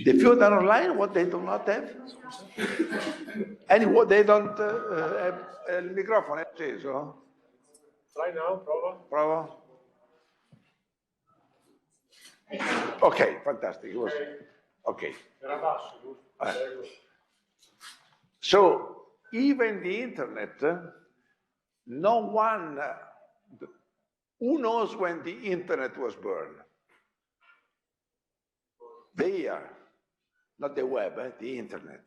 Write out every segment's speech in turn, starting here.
The few that are online, what they do not have? And what they don't have il microfono è acceso? Try now, prova. Prova. Ok, fantastic. It was, okay. Era basso, giusto? So, even the internet, no one, who knows when the internet was born? The year, not the web, the internet.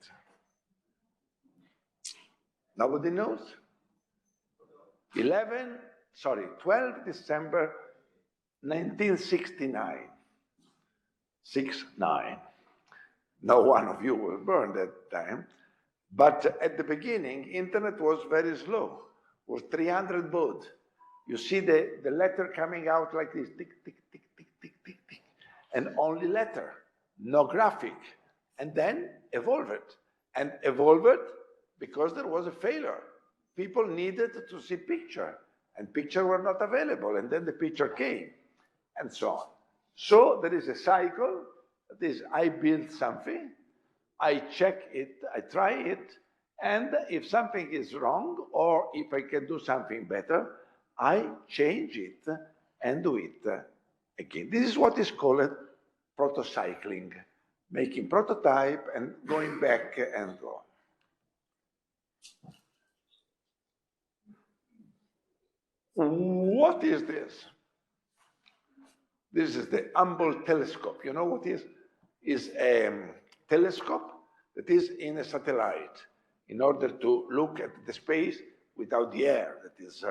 Nobody knows? 12 December 1969. 69. No one of you was born that time. But at the beginning, internet was very slow. It was 300 baud. You see the letter coming out like this, tick, tick, tick, tick, tick, tick, tick. And only letter, no graphic. And then evolved. And evolved because there was a failure. People needed to see picture, and picture were not available, and then the picture came, and so on. So there is a cycle. That is, I build something, I check it, I try it, and if something is wrong, or if I can do something better, I change it and do it again. This is what is called protocycling, making prototype and going back and so on. What is this? This is the Hubble telescope. You know what is? Is a telescope that is in a satellite in order to look at the space without the air that is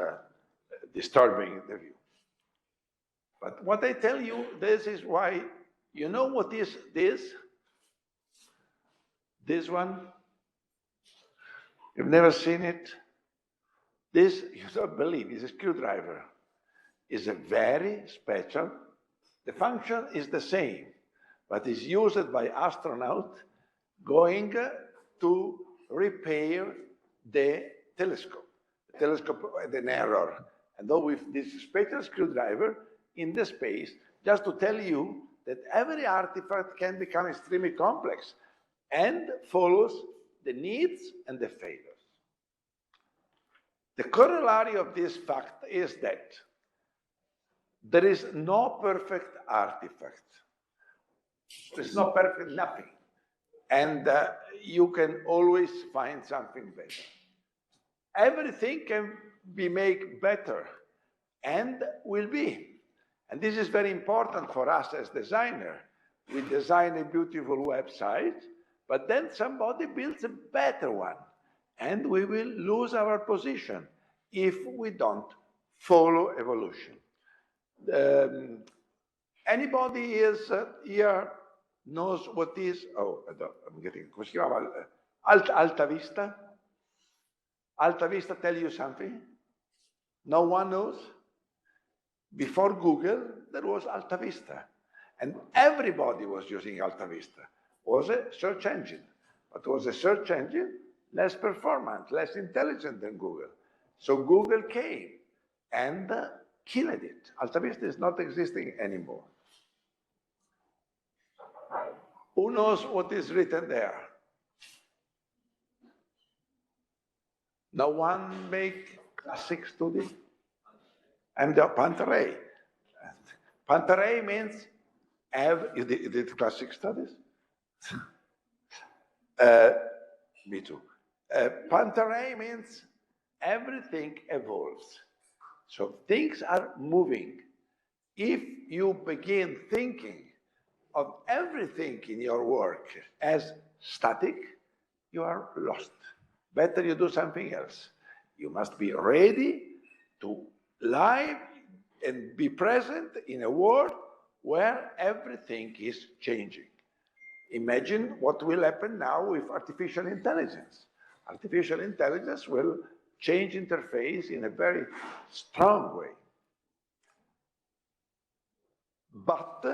disturbing the view. But what I tell you, this is why, you know what is this? This one? You've never seen it? This, you don't believe, is a screwdriver. It's a very special. The function is the same, but is used by astronauts going to repair the telescope. The telescope had an error. And though with this special screwdriver in the space, just to tell you that every artifact can become extremely complex and follows the needs and the failures. The corollary of this fact is that there is no perfect artifact. There's no perfect nothing. And you can always find something better. Everything can be made better and will be. And this is very important for us as designers. We design a beautiful website, but then somebody builds a better one. And we will lose our position if we don't follow evolution. Anybody is here knows what is, I'm getting, come si chiama? Alta Vista? Alta Vista tell you something? No one knows? Before Google, there was Alta Vista. And everybody was using Alta Vista. It was a search engine. But it was a search engine less performant, less intelligent than Google. So Google came and killed it. Alta Vista is not existing anymore. Who knows what is written there? No one make classic study? I'm the Pantarei. Pantarei means you did classic studies? Me too. Pantarei means everything evolves. So things are moving. If you begin thinking of everything in your work as static, you are lost. Better you do something else. You must be ready to live and be present in a world where everything is changing. Imagine what will happen now with artificial intelligence. Artificial intelligence will change interface in a very strong way. But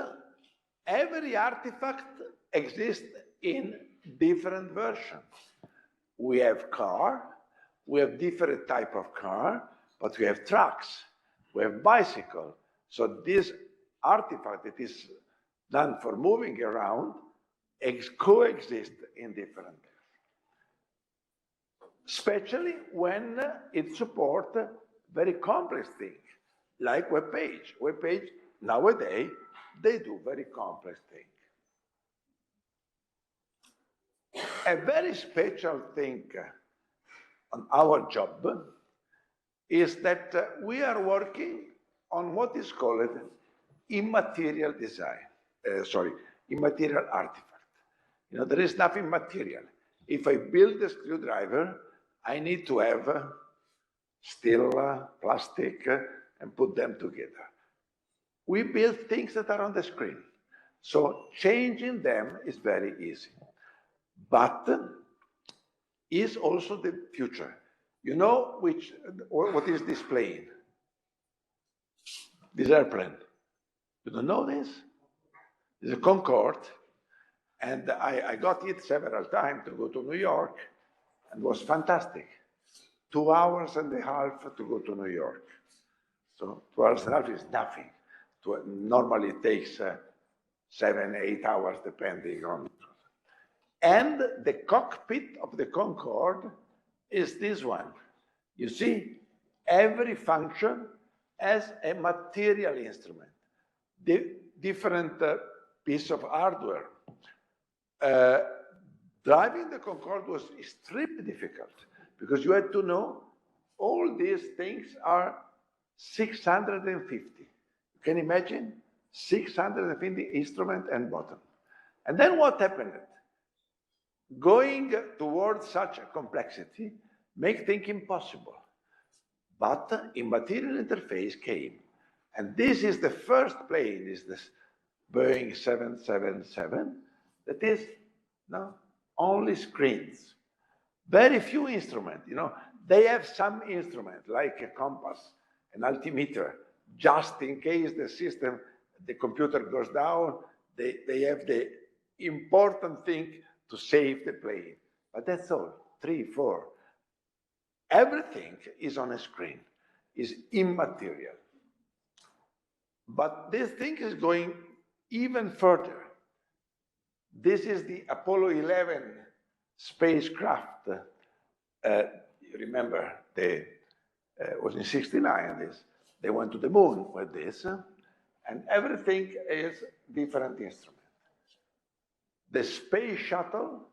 every artifact exists in different versions. We have car, we have different type of car, but we have trucks, we have bicycle. So this artifact that is done for moving around, coexist in different areas. Especially when it supports very complex things, like web page. Web page, nowadays, they do very complex things. A very special thing on our job is that we are working on what is called immaterial design, immaterial artifact. You know, there is nothing material. If I build a screwdriver, I need to have steel, plastic, and put them together. We build things that are on the screen. So changing them is very easy. But is also the future. You know what is this plane? This airplane. You don't know this? It's a Concorde, and I got it several times to go to New York, and it was fantastic. 2 hours and a half to go to New York. So 2 hours and a half is nothing. Normally it takes 7, 8 hours, depending on. And the cockpit of the Concorde is this one. You see, every function has a material instrument, different piece of hardware. Driving the Concorde was extremely difficult because you had to know all these things are 650. You can imagine 650 instrument and button. And then what happened? Going towards such a complexity make things impossible. But immaterial interface came. And this is the first plane, is this Boeing 777, that is only screens. Very few instruments, They have some instrument, like a compass, an altimeter, just in case the computer goes down, they have the important thing to save the plane. But that's all, 3, 4. Everything is on a screen, is immaterial. But this thing is going even further. This is the Apollo 11 spacecraft. You remember, it was in '69, they went to the moon with this, and everything is different instrument. The space shuttle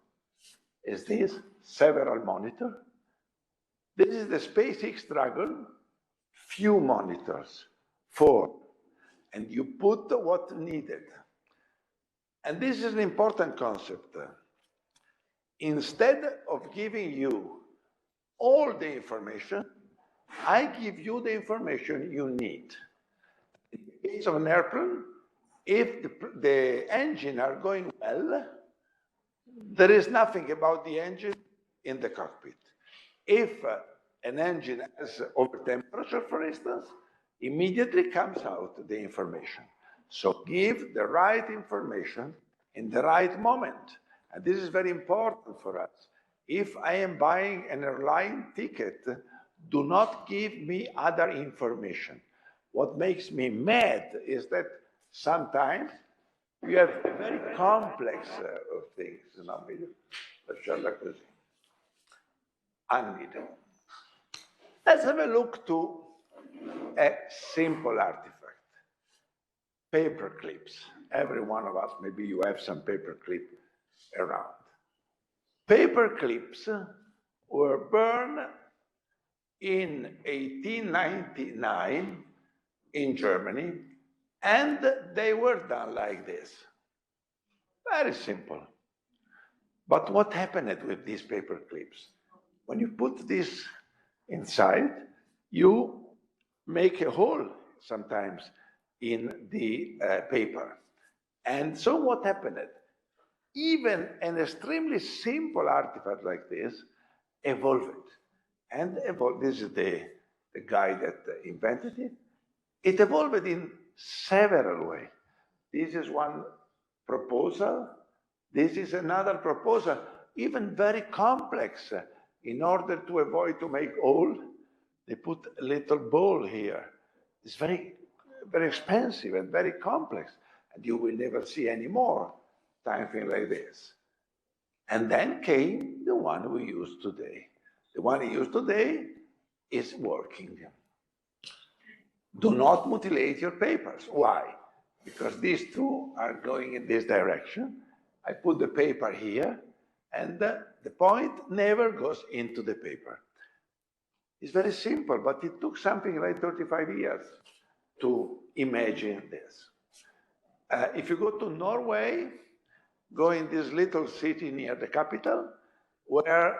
is this, several monitors. This is the SpaceX Dragon, few monitors, 4. And you put what needed. And this is an important concept. Instead of giving you all the information, I give you the information you need. In the case of an airplane, if the engine are going well, there is nothing about the engine in the cockpit. If an engine has over temperature, for instance, immediately comes out the information. So give the right information in the right moment. And this is very important for us. If I am buying an airline ticket, do not give me other information. What makes me mad is that sometimes you have a very complex of things. Lasciarla così. Annida. Let's have a look to a simple artifact. Paper clips. Every one of us, maybe you have some paper clip around. Paper clips were burned in 1899 in Germany, and they were done like this. Very simple. But what happened with these paper clips? When you put this inside, you make a hole sometimes in the paper. And so what happened? Even an extremely simple artifact like this evolved. And this is the guy that invented it. It evolved in several ways. This is one proposal. This is another proposal, even very complex. In order to avoid to make hole, they put a little ball here. It's very, very expensive and very complex. and you will never see any more something like this. And then came the one we use today. The one we use today is working. Do not mutilate your papers. Why? Because these two are going in this direction. I put the paper here, and the point never goes into the paper. It's very simple, but it took something like 35 years to imagine this. If you go to Norway, go in this little city near the capital, where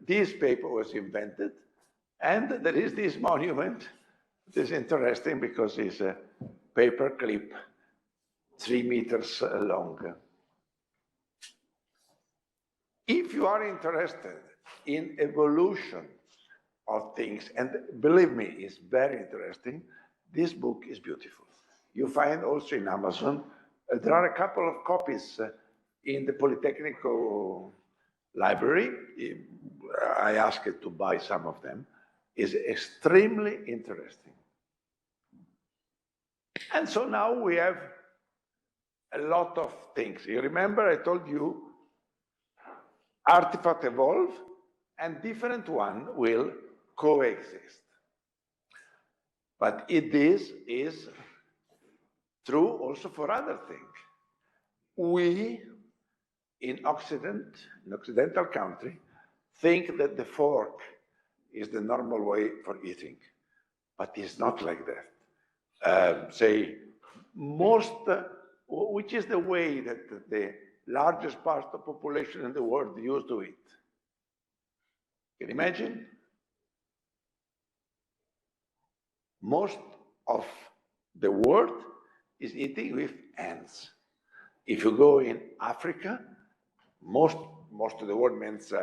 this paper was invented, and there is this monument. It is interesting because it's a paper clip, 3 meters long. If you are interested in evolution of things, and believe me, it's very interesting, this book is beautiful. You find also in Amazon, there are a couple of copies in the Politecnico library. I asked it to buy some of them. It's extremely interesting. And so now we have a lot of things. You remember I told you artifacts evolve and different one will coexist. But this is true also for other things. We in Occidental country, think that the fork is the normal way for eating, but it's not like that. Which is the way that the largest part of the population in the world used to eat? Can you imagine? Most of the world is eating with hands. If you go in Africa, most of the world means,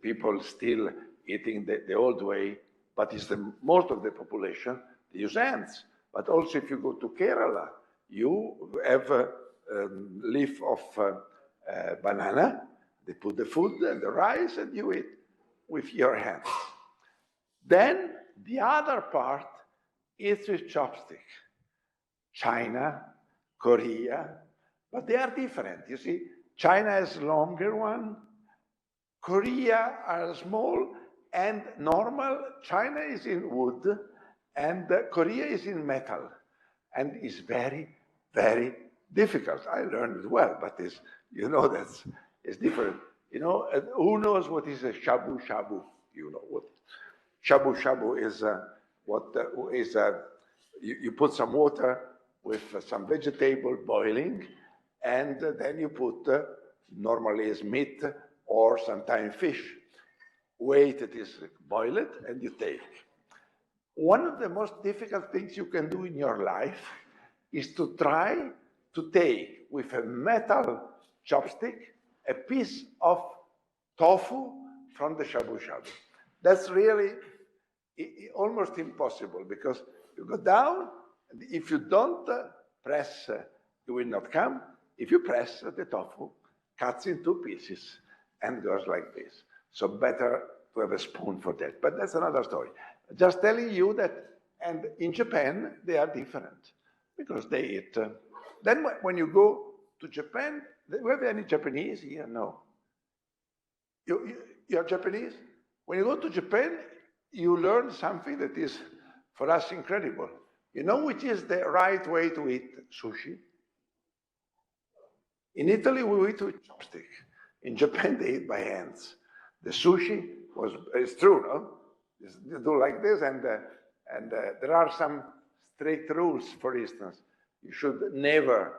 people still eating the old way, but it's most of the population, they use hands. But also if you go to Kerala, you have a leaf of banana, they put the food and the rice and you eat with your hands. Then the other part is with chopstick. China, Korea, but they are different. You see, China has longer one, Korea are small and normal. China is in wood and Korea is in metal. And it's very, very difficult. I learned it well, but it's different. You know, who knows what is a shabu shabu? You know what? Shabu shabu is you put some water with some vegetable boiling, and then you put normally is meat or sometimes fish. Wait, it is boiled, and you take. One of the most difficult things you can do in your life is to try to take with a metal chopstick a piece of tofu from the shabu shabu. That's really almost impossible because you go down, and if you don't press, it will not come. If you press, the tofu cuts in 2 pieces and goes like this. So better to have a spoon for that. But that's another story. Just telling you that, and in Japan, they are different because they eat. Then when you go to Japan, do you have any Japanese here? No. You're Japanese? When you go to Japan, you learn something that is, for us, incredible. You know which is the right way to eat sushi? In Italy, we eat with chopstick. In Japan, they eat by hands. The sushi it's true, no? You do like this, and there are some strict rules. For instance, you should never,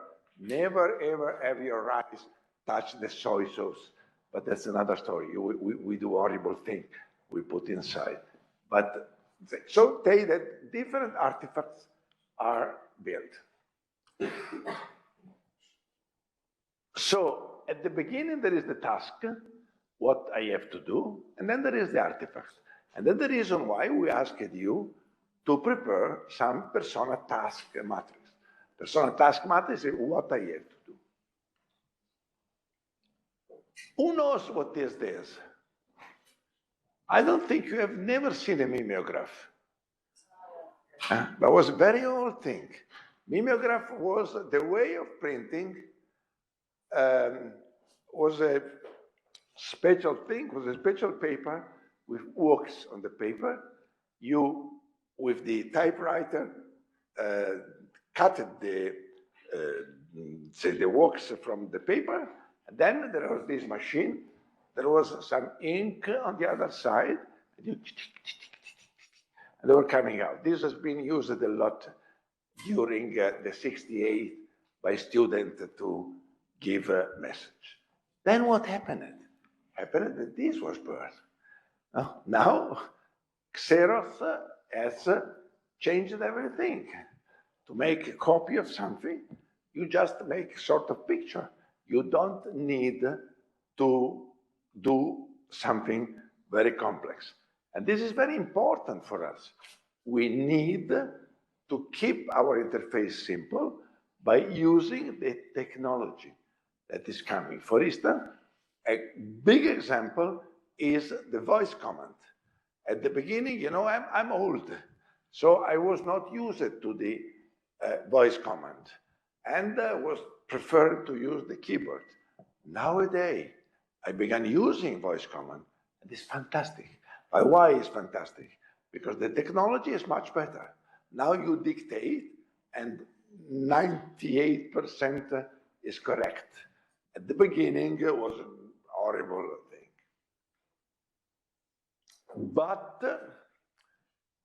ever have your rice touch the soy sauce. But that's another story. We do horrible things we put inside. But so tell you that different artifacts are built. So at the beginning, there is the task, what I have to do, and then there is the artifact. And then the reason why we asked you to prepare some persona task matrix. Persona task matrix is what I have to do. Who knows what is this? I don't think you have never seen a mimeograph. That was a very old thing. Mimeograph was the way of printing, was a special thing, was a special paper with works on the paper. You, with the typewriter, cut the works from the paper. And then there was this machine. There was some ink on the other side. And they were coming out. This has been used a lot during the 68 by students to give a message. Then what happened? Happened that this was birth. Now, Xerox has changed everything. To make a copy of something, you just make a sort of picture. You don't need to do something very complex. And this is very important for us. We need to keep our interface simple by using the technology that is coming. For instance, a big example is the voice command. At the beginning, I'm old, so I was not used to the voice command, and was preferred to use the keyboard. Nowadays, I began using voice command, and it's fantastic. Why is fantastic? Because the technology is much better. Now you dictate, and 98% is correct. At the beginning, it was a horrible thing. But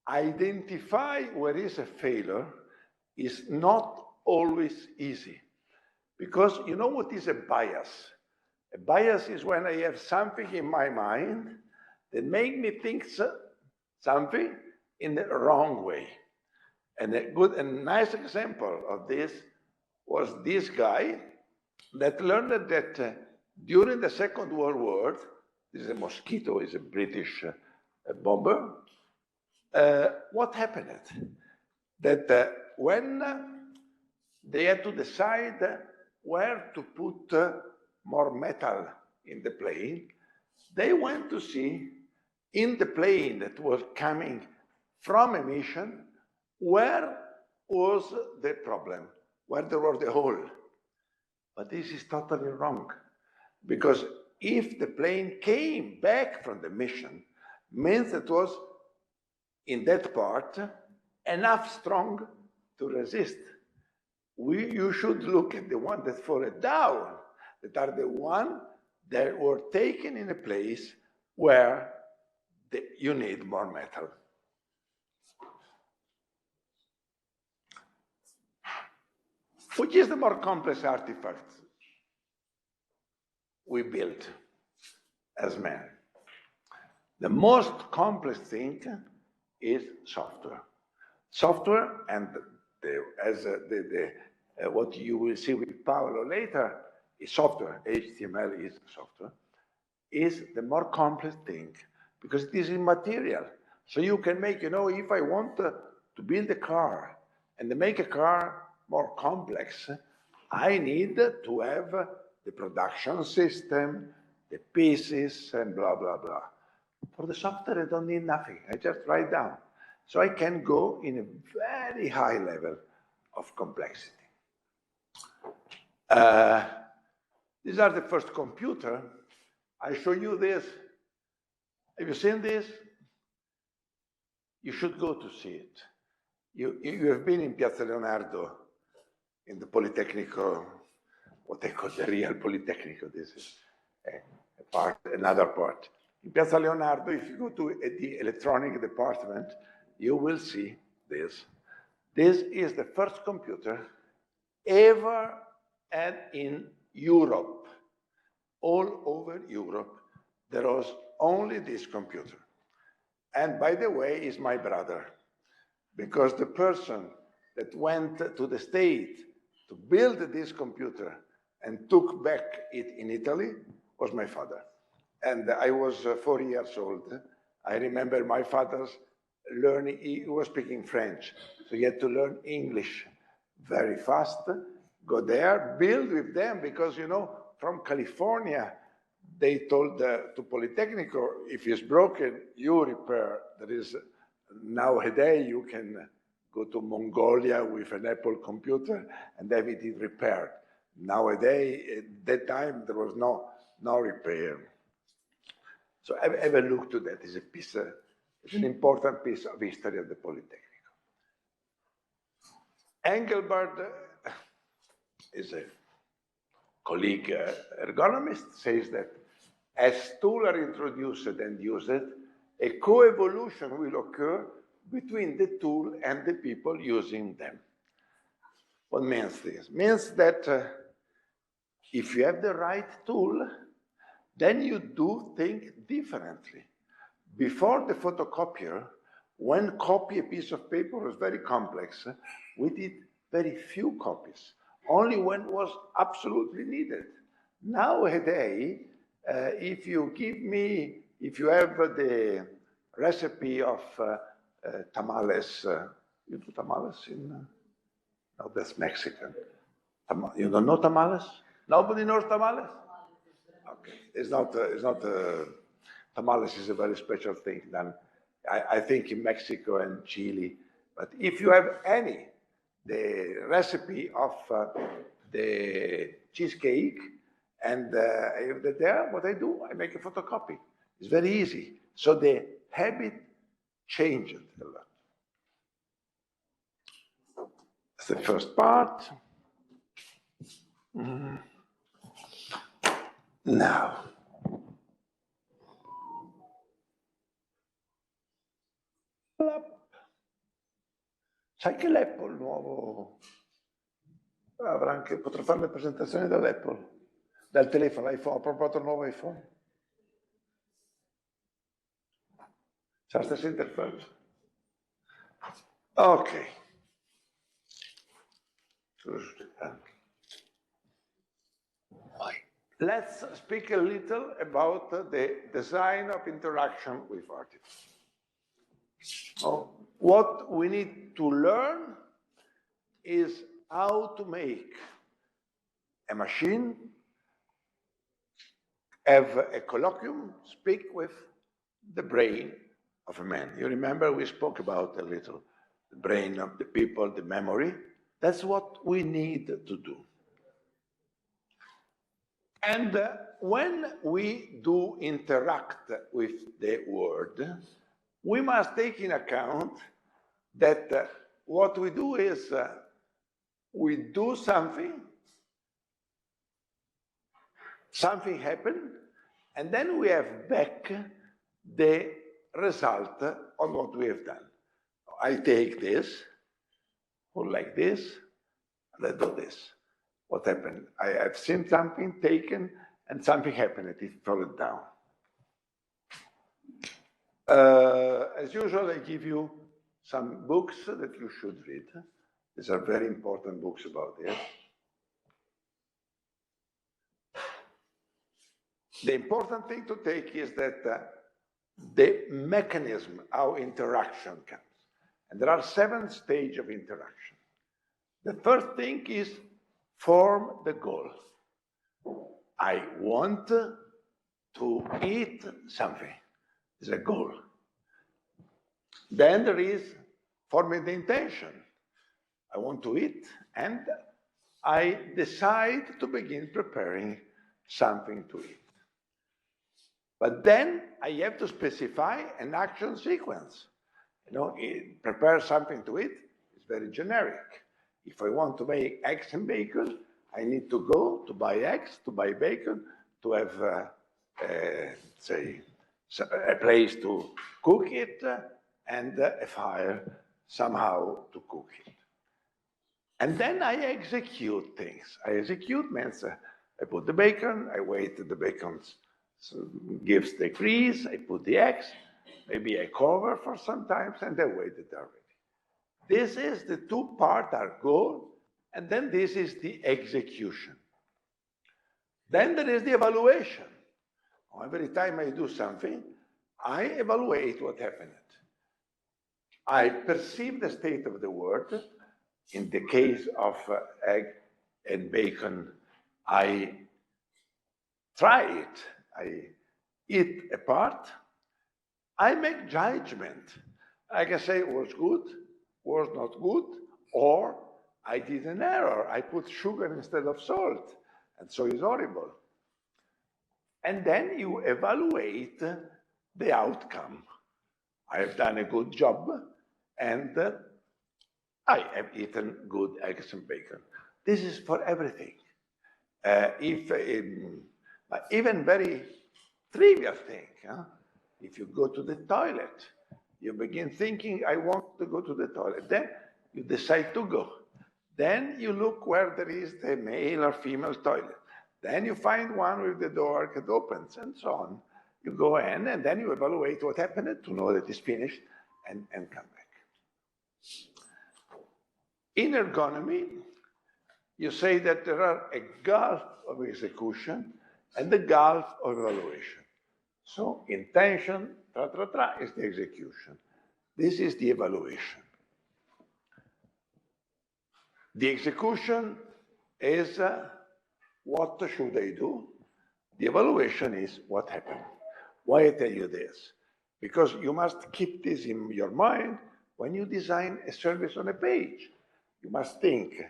identify where is a failure is not always easy. Because you know what is a bias? A bias is when I have something in my mind that makes me think something in the wrong way. And a nice example of this was this guy that learned that during the Second World War, this is a Mosquito, is a British bomber. What happened? That when they had to decide where to put more metal in the plane, they went to see in the plane that was coming from a mission, where was the problem, where there was the hole. But this is totally wrong, because if the plane came back from the mission, means it was in that part enough strong to resist. You should look at the one that fall down, that are the one that were taken in a place where you need more metal. Which is the more complex artifact we built as men? The most complex thing is software. Software, and what you will see with Paolo later, is software. HTML is software, is the more complex thing because it is immaterial. So you can make, if I want to build a car and to make a car more complex, I need to have the production system, the pieces, and blah, blah, blah. For the software, I don't need nothing. I just write down. So I can go in a very high level of complexity. These are the first computer. I show you this. Have you seen this? You should go to see it. You have been in Piazza Leonardo, in the Politecnico, what they call the real Politecnico. This is a part, another part. In Piazza Leonardo, if you go to the electronic department, you will see this. This is the first computer ever had in Europe. All over Europe, there was only this computer. And by the way, is my brother, because the person that went to the States to build this computer and took back it in Italy was my father. And I was 4 years old. I remember my father's learning, he was speaking French, so he had to learn English very fast, go there, build with them, because, from California, they told to Politecnico, if it's broken, you repair. That is, nowadays you can go to Mongolia with an Apple computer and have it repaired. Nowadays, at that time, there was no repair. So have a look to that. It's an important piece of history of the Politecnico. Engelbart is a colleague ergonomist, says that as tools are introduced and used, a co-evolution will occur between the tool and the people using them. What means this? Means that if you have the right tool, then you do things differently. Before the photocopier, when copy a piece of paper was very complex, we did very few copies, only when it was absolutely needed. Nowadays, if you have the recipe of tamales, you do tamales in, no, that's Mexican. You don't know tamales? Nobody knows tamales? Okay, it's not tamales is a very special thing done, I think, in Mexico and Chile. But if you have the recipe of the cheesecake, and if they're there, what I do, I make a photocopy. It's very easy. So the habit changed a lot. That's the first part. Now, sai che l'Apple nuovo avrà anche, potrà fare le presentazioni dall'Apple, dal telefono, l'iPhone, ha proprio il nuovo iPhone. C'è la stessa interfaccia. Ok. Let's speak a little about the design of interaction with artifacts. What we need to learn is how to make a machine have a colloquium, speak with the brain of a man. You remember we spoke about a little the brain of the people, the memory. That's what we need to do. And when we do interact with the world, we must take in account that what we do is we do something happened, and then we have back the result on what we have done. I take this, or like this, and I do this. What happened? I have seen something taken, and something happened, it fell down. As usual, I give you some books that you should read. These are very important books about it. The important thing to take is that the mechanism, how interaction comes. And there are 7 stages of interaction. The first thing is form the goal. I want to eat something. It's a goal. Then there is forming the intention. I want to eat, and I decide to begin preparing something to eat. But then I have to specify an action sequence. You know, prepare something to eat is very generic. If I want to make eggs and bacon, I need to go to buy eggs, to buy bacon, to have, say, a place to cook it, and a fire somehow to cook it. And then I execute things. I execute means I put the bacon, I wait till the bacon gives the grease, I put the eggs, maybe I cover for some time, and I wait it already. This is the 2 parts, our goal, and then this is the execution. Then there is the evaluation. Every time I do something, I evaluate what happened. I perceive the state of the world. In the case of egg and bacon, I try it. I eat a part. I make judgment. I can say it was good, was not good, or I did an error. I put sugar instead of salt, and so it's horrible. And then you evaluate the outcome. I have done a good job, and I have eaten good eggs and bacon. This is for everything. Even very trivial thing. If you go to the toilet, you begin thinking, I want to go to the toilet. Then you decide to go. Then you look where there is the male or female toilet. Then you find one with the door that opens, and so on. You go in, and then you evaluate what happened to know that it's finished, and come back. In ergonomy, you say that there are a gulf of execution and the gulf of evaluation. So intention, is the execution. This is the evaluation. The execution is what should I do? The evaluation is what happened. Why I tell you this? Because you must keep this in your mind when you design a service on a page. You must think,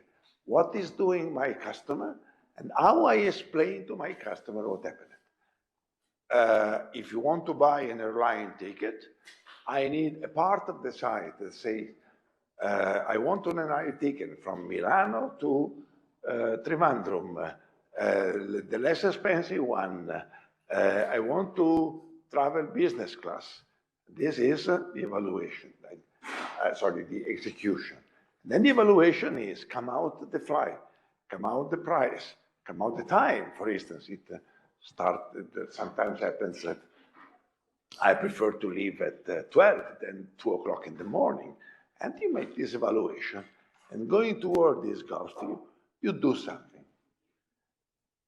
what is doing my customer and how I explain to my customer what happened. If you want to buy an airline ticket, I need a part of the site that says, I want an airline ticket from Milano to Trivandrum, the less expensive one. I want to travel business class. This is the evaluation, the execution. Then the evaluation is come out the flight, come out the price, come out the time. For instance, it sometimes happens that I prefer to leave at 12 than 2 o'clock in the morning. And you make this evaluation. And going toward this goal, you do something.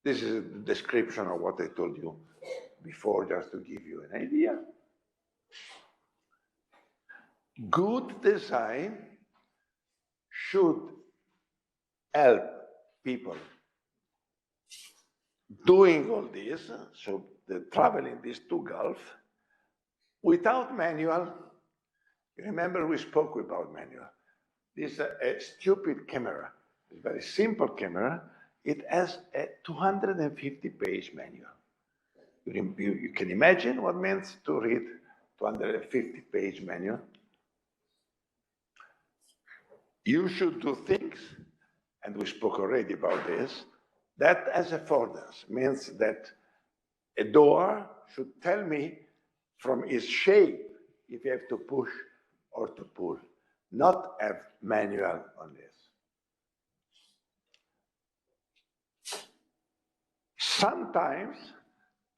This is a description of what I told you before, just to give you an idea. Good design should help people doing all this, so the traveling these two gulfs, without manual. You remember we spoke about manual. This is a stupid camera, a very simple camera. It has a 250-page manual. You can imagine what it means to read 250-page manual. You should do things, and we spoke already about this, that as affordance means that a door should tell me from its shape if you have to push or to pull, not have manual on this. Sometimes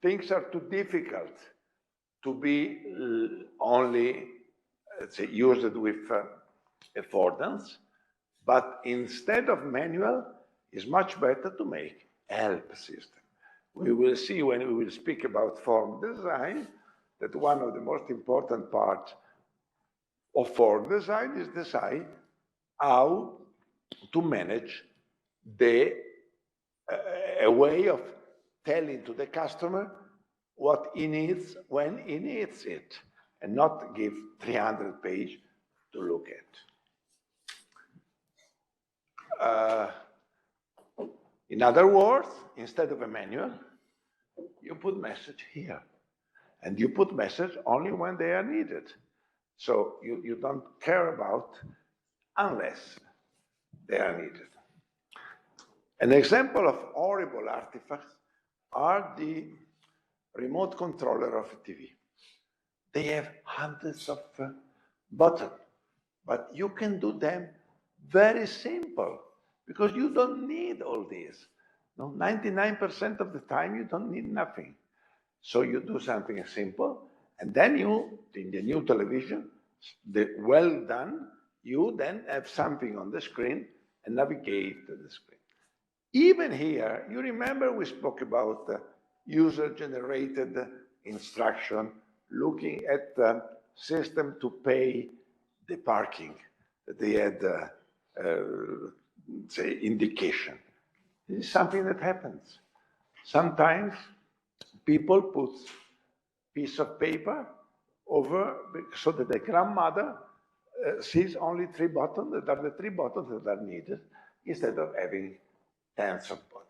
things are too difficult to be only, let's say, used with affordance, but instead of manual, it's much better to make help system. We will see when we will speak about form design that one of the most important parts of form design is decide how to manage a way of telling to the customer what he needs when he needs it, and not give 300 pages to look at. In other words, instead of a manual, you put message here. And you put message only when they are needed. So you don't care about unless they are needed. An example of horrible artifacts are the remote controller of a TV. They have hundreds of buttons, but you can do them very simple because you don't need all this. No, 99% of the time you don't need nothing. So you do something simple, and then you, in the new television, well done, you then have something on the screen and navigate to the screen. Even here, you remember we spoke about user-generated instruction, looking at the system to pay the parking. They had, say, indication. This is something that happens. Sometimes people put piece of paper over so that the grandmother sees only 3 buttons that are the 3 buttons that are needed instead of having tens of buttons.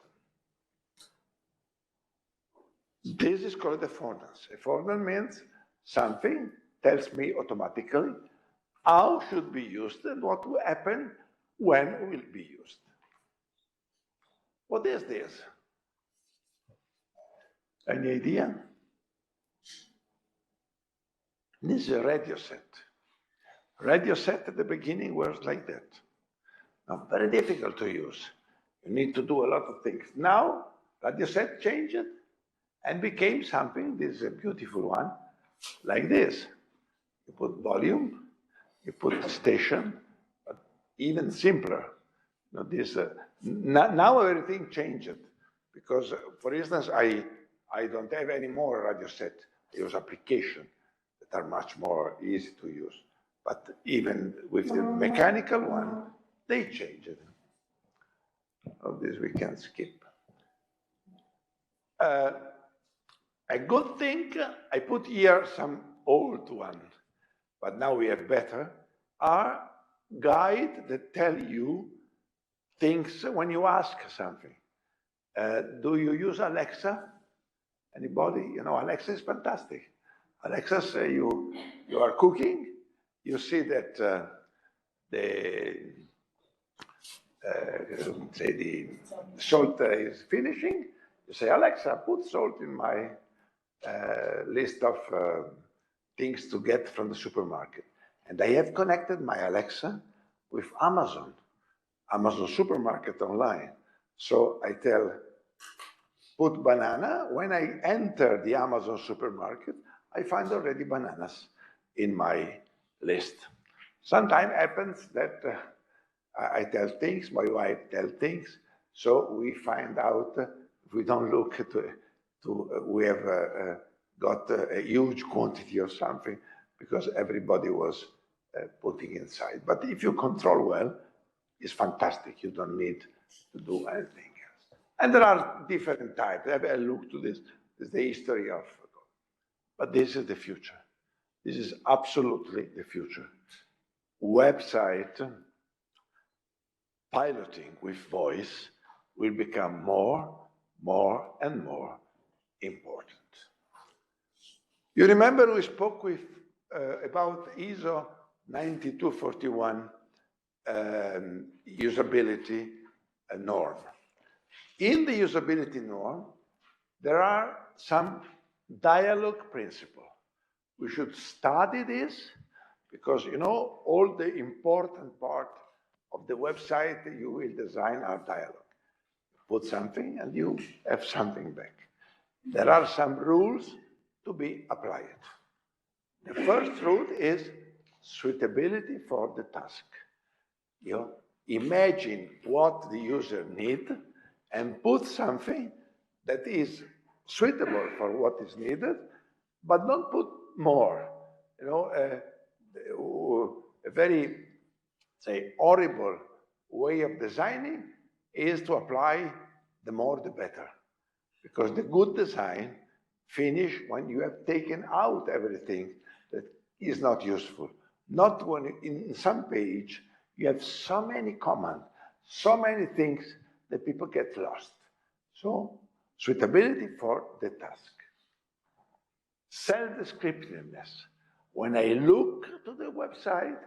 This is called affordance. Affordance means something tells me automatically how should be used and what will happen when it will be used. What is this? Any idea? This is a radio set. Radio set at the beginning was like that. Now, very difficult to use. You need to do a lot of things. Now, radio set changed and became something, this is a beautiful one, like this. You put volume, you put station, but even simpler. You know, this, now everything changed because, for instance, I don't have any more radio set. I use applications that are much more easy to use. But even with the mechanical one, they changed it. All this we can skip. A good thing, I put here some old one, but now we have better, are guides that tell you things when you ask something. Do you use Alexa? Anybody? You know, Alexa is fantastic. Alexa say you are cooking, you see that the salt is finishing, you say, Alexa, put salt in my list of things to get from the supermarket. And I have connected my Alexa with Amazon supermarket online. So I tell, put banana. When I enter the Amazon supermarket, I find already bananas in my list. Sometimes happens that I tell things, my wife tells things, so we find out, if we don't look we have got a huge quantity of something because everybody was putting inside. But if you control well, it's fantastic. You don't need to do anything else. And there are different types. Have a look to this. This is the history of. But this is the future. This is absolutely the future. Website piloting with voice will become more and more important. You remember we spoke about ISO 9241 usability norm. In the usability norm, there are some dialogue principles. We should study this because, you know, all the important part of the website you will design are dialogue. Put something and you have something back. There are some rules to be applied. The first rule is suitability for the task. You imagine what the user needs and put something that is suitable for what is needed, but don't put more. You know, a very, say, horrible way of designing is to apply the more the better. Because the good design finish when you have taken out everything that is not useful. Not when in some page you have so many commands, so many things that people get lost. So, suitability for the task. Self-descriptiveness. When I look to the website,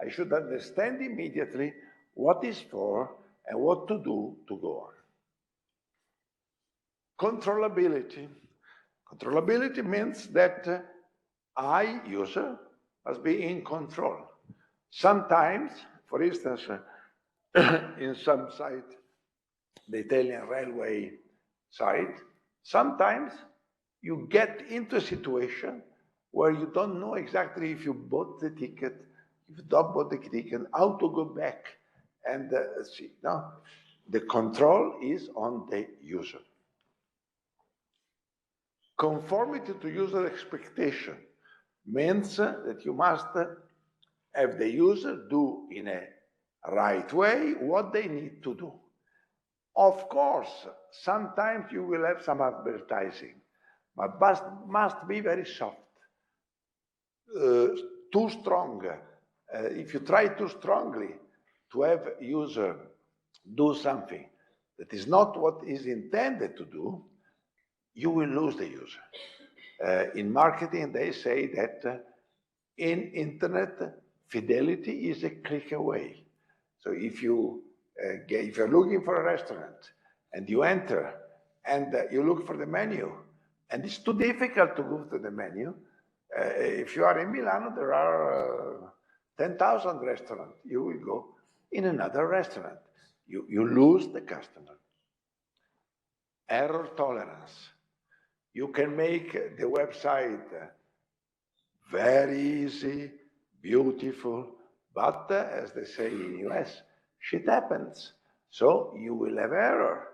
I should understand immediately what is for and what to do to go on. Controllability. Controllability means that I, user, must be in control. Sometimes, for instance, in some site, the Italian railway site, sometimes you get into a situation where you don't know exactly if you bought the ticket, if you don't bought the ticket, how to go back and see. No, the control is on the user. Conformity to user expectation means that you must have the user do in a right way what they need to do. Of course, sometimes you will have some advertising, but must be very soft. Too strong If you try too strongly to have a user do something that is not what is intended to do, you will lose the user. In marketing, they say that in internet, fidelity is a click away. So if you're looking for a restaurant and you enter and you look for the menu and it's too difficult to go to the menu, if you are in Milano, there are 10,000 restaurants. You will go in another restaurant. You lose the customer. Error tolerance. You can make the website very easy, beautiful, but as they say in US, shit happens. So you will have error.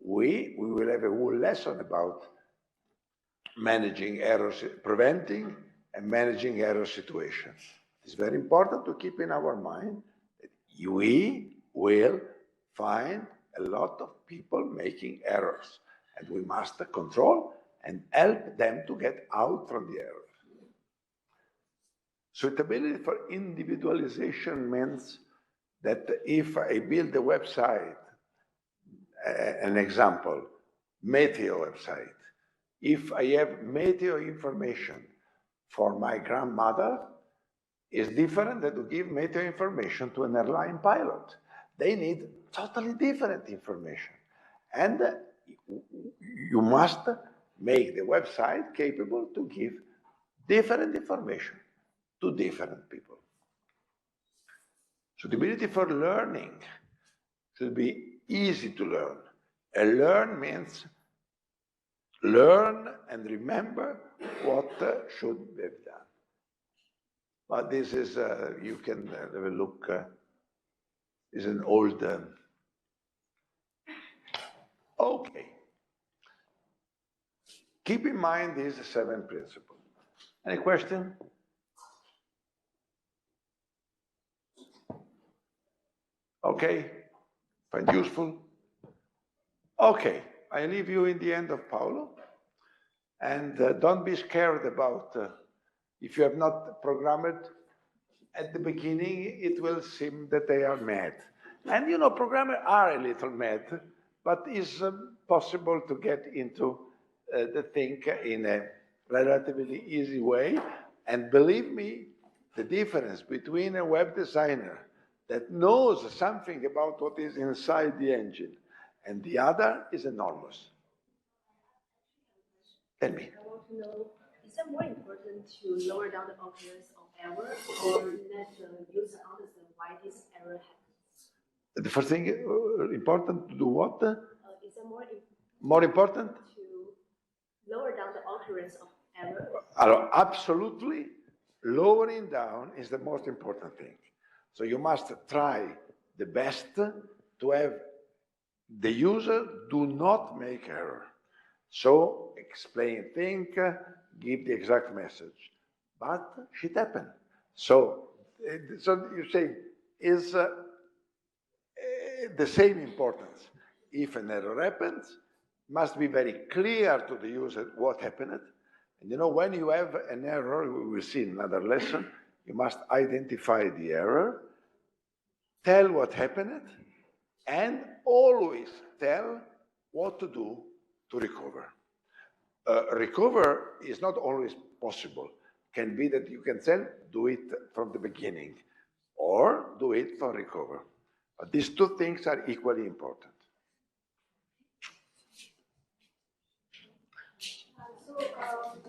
We will have a whole lesson about managing errors, preventing and managing error situations. It's very important to keep in our mind that we will find a lot of people making errors, and we must control and help them to get out from the errors. Suitability for individualization means that if I build a website, an example, Meteo website, if I have Meteo information for my grandmother, it's different than to give Meteo information to an airline pilot. They need totally different information. And you must make the website capable to give different information to different people. Suitability for learning should be easy to learn. And learn means learn and remember what should be done. But this is, you can have a look, is an old, okay. Keep in mind these 7 principles. Any question? Okay, find useful? Okay, I leave you in the end of Paolo. And don't be scared about, if you have not programmed, at the beginning it will seem that they are mad. And you know, programmers are a little mad, but it's possible to get into the thing in a relatively easy way. And believe me, the difference between a web designer that knows something about what is inside the engine and the other is enormous. Tell me. I want to know, is it more important to lower down the occurrence of error or let the user understand why this error happens? The first thing, important to do what? Is it more important? To lower down the occurrence of error? Absolutely. Lowering down is the most important thing. So you must try the best to have the user do not make error. So explain, think, give the exact message. But shit happened. So you say, is the same importance. If an error happens, must be very clear to the user what happened. And you know, when you have an error, we will see in another lesson, you must identify the error, tell what happened, and always tell what to do to recover. Recover is not always possible. Can be that you can say, do it from the beginning, or do it for recover. But these 2 things are equally important.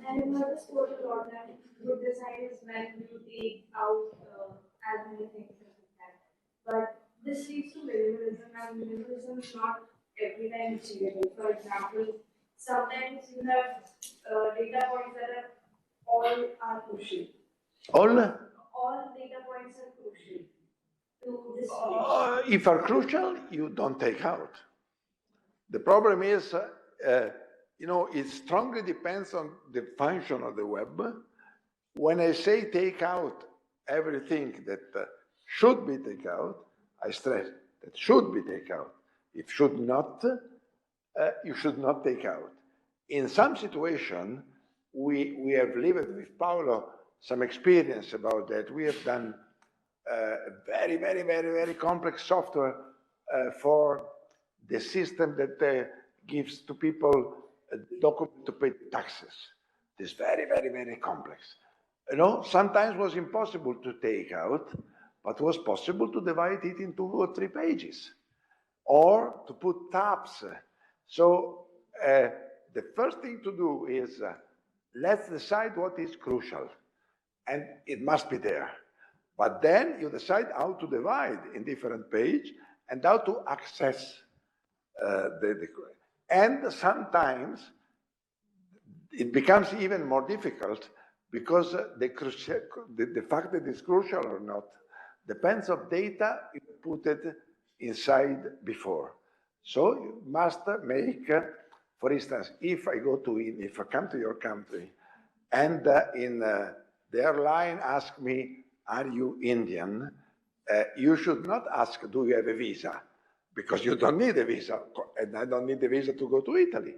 And another quote a lot that good design is when you take out as many things as you can. But this leads to minimalism, and minimalism is not every time achievable. For example, sometimes you have data points that are crucial. All data points are crucial to display. If are crucial, you don't take out. The problem is, you know, it strongly depends on the function of the web. When I say take out everything that should be taken out, I stress that should be taken out. If should not, you should not take out. In some situation, we have lived with Paolo some experience about that. We have done very complex software for the system that gives to people a document to pay taxes. It's very complex. You know, sometimes was impossible to take out, but was possible to divide it into 2 or 3 pages, or to put tabs. So the first thing to do is let's decide what is crucial, and it must be there. But then you decide how to divide in different pages and how to access and sometimes it becomes even more difficult because the fact that it's crucial or not depends on data you put it inside before. So you must make, for instance, if I come to your country and in the airline ask me, are you Indian? You should not ask, do you have a visa? Because you don't need a visa, and I don't need a visa to go to Italy.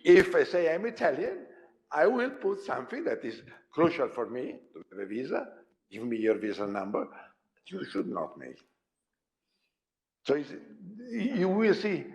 If I say I'm Italian, I will put something that is crucial for me to have a visa. Give me your visa number. You should not make. So you will see